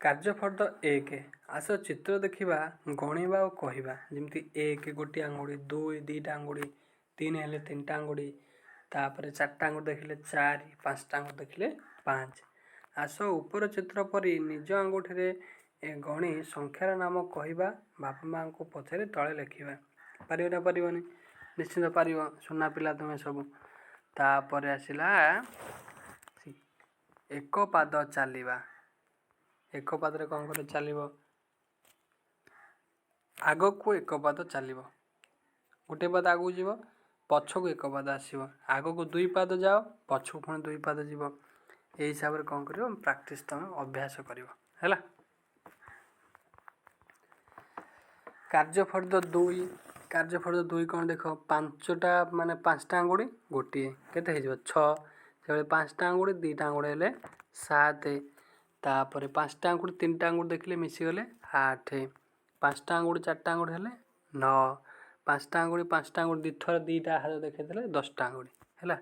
କାର୍ଯ୍ୟଫର୍ଦ୍ଦ 1 ଆସ ଚିତ୍ର ଦେଖିବା ଗଣିବା ଓ କହିବା। ଯେମିତି 1 ଗୋଟିଏ ଆଙ୍ଗୁଳି, 2 ଦୁଇଟା ଆଙ୍ଗୁଳି, 3 ହେଲେ 3ଟା ଆଙ୍ଗୁଳି, ତାପରେ 4ଟା ଆଙ୍ଗୁଳି ଦେଖିଲେ 4, 5ଟା ଆଙ୍ଗୁଳି ଦେଖିଲେ 5। ଆସ ଉପର ଚିତ୍ର ପରି ନିଜ ଆଙ୍ଗୁଠିରେ ଗଣି ସଂଖ୍ୟାର ନାମ କହିବା। ବାପା ମାଆଙ୍କୁ ପଛରେ ତଳେ ଲେଖିବା। ପାରିବ ନା ପାରିବନି? ନିଶ୍ଚିନ୍ତ ପାରିବ, ସୁନା ପିଲା ତୁମେ ସବୁ। ତାପରେ ଆସିଲା ଏକ ପାଦ ଚାଲିବା। ଏକ ପାଦରେ କ'ଣ କରି ଚାଲିବ? ଆଗକୁ ଏକ ପାଦ ଚାଲିବ, ଗୋଟିଏ ପାଦ ଆଗକୁ ଯିବ, ପଛକୁ ଏକ ପାଦ ଆସିବ। ଆଗକୁ 2 ପାଦ ଯାଅ, ପଛକୁ ପୁଣି 2 ପାଦ ଯିବ। ଏହି ହିସାବରେ କ'ଣ କରିବ? ପ୍ରାକ୍ଟିସ୍ ତୁମେ ଅଭ୍ୟାସ କରିବ ହେଲା। କାର୍ଯ୍ୟଫର୍ଦ୍ଦ 2 କାର୍ଯ୍ୟଫର୍ଦ୍ଦ 2 କ'ଣ ଦେଖ? 5ଟା ମାନେ 5ଟା ଆଙ୍ଗୁଳି ଗୋଟିଏ କେତେ ହେଇଯିବ? 6। ସେଭଳି 5ଟା ଆଙ୍ଗୁଳି 2ଟା ଆଙ୍ଗୁଳି ହେଲେ 7। ତାପରେ 5ଟା ଆଙ୍ଗୁଳି 3ଟା ଆଙ୍ଗୁଳି ଦେଖିଲେ ମିଶିଗଲେ 8। 5ଟା ଆଙ୍ଗୁଳି 4ଟା ଆଙ୍ଗୁଳି ହେଲେ 9। 5ଟା ଆଙ୍ଗୁଳି 5ଟା ଆଙ୍ଗୁଳି ଦୁଇଥର 2ଟା ହାତ ଦେଖେଇଦେଲେ 10ଟା ଆଙ୍ଗୁଳି ହେଲା।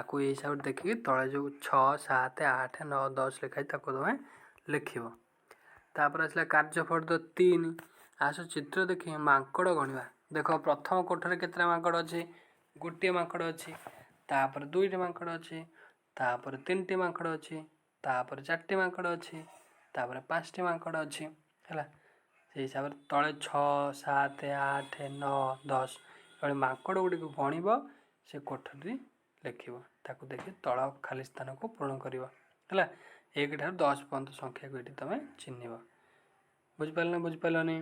ଆକୁ ଏଇ ହିସାବରେ ଦେଖିକି ତଳେ ଯେଉଁ 6, 7, 8, 9, 10 ଲେଖା ହେଇଛି ତାକୁ ତୁମେ ଲେଖିବ। ତାପରେ ଆସିଲା କାର୍ଯ୍ୟଫର୍ଦ୍ଦ 3 ଆସ ଚିତ୍ର ଦେଖି ମାଙ୍କଡ଼ ଗଣିବା। ଦେଖ ପ୍ରଥମ କୋଠରେ କେତେଟା ମାଙ୍କଡ଼ ଅଛି? ଗୋଟିଏ ମାଙ୍କଡ଼ ଅଛି। ତାପରେ 2ଟି ମାଙ୍କଡ଼ ଅଛି। ତାପରେ 3ଟି ମାଙ୍କଡ଼ ଅଛି। ତାପରେ 4ଟି ମାଙ୍କଡ଼ ଅଛି। ତାପରେ 5ଟି ମାଙ୍କଡ଼ ଅଛି ହେଲା। ସେଇ ହିସାବରେ ତଳେ 6, 7, 8, 9, 10 ଏଭଳି ମାଙ୍କଡ଼ ଗୁଡ଼ିକୁ ଗଣିବ, ସେ କୋଠରୀ ଲେଖିବ। ତାକୁ ଦେଖି ତଳ ଖାଲି ସ୍ଥାନକୁ ପୂରଣ କରିବ ହେଲା। 1 ଠାରୁ 10 ପର୍ଯ୍ୟନ୍ତ ସଂଖ୍ୟାକୁ ଏଠି ତୁମେ ଚିହ୍ନିବ। ବୁଝିପାରିଲ ନା ବୁଝିପାରିଲନି?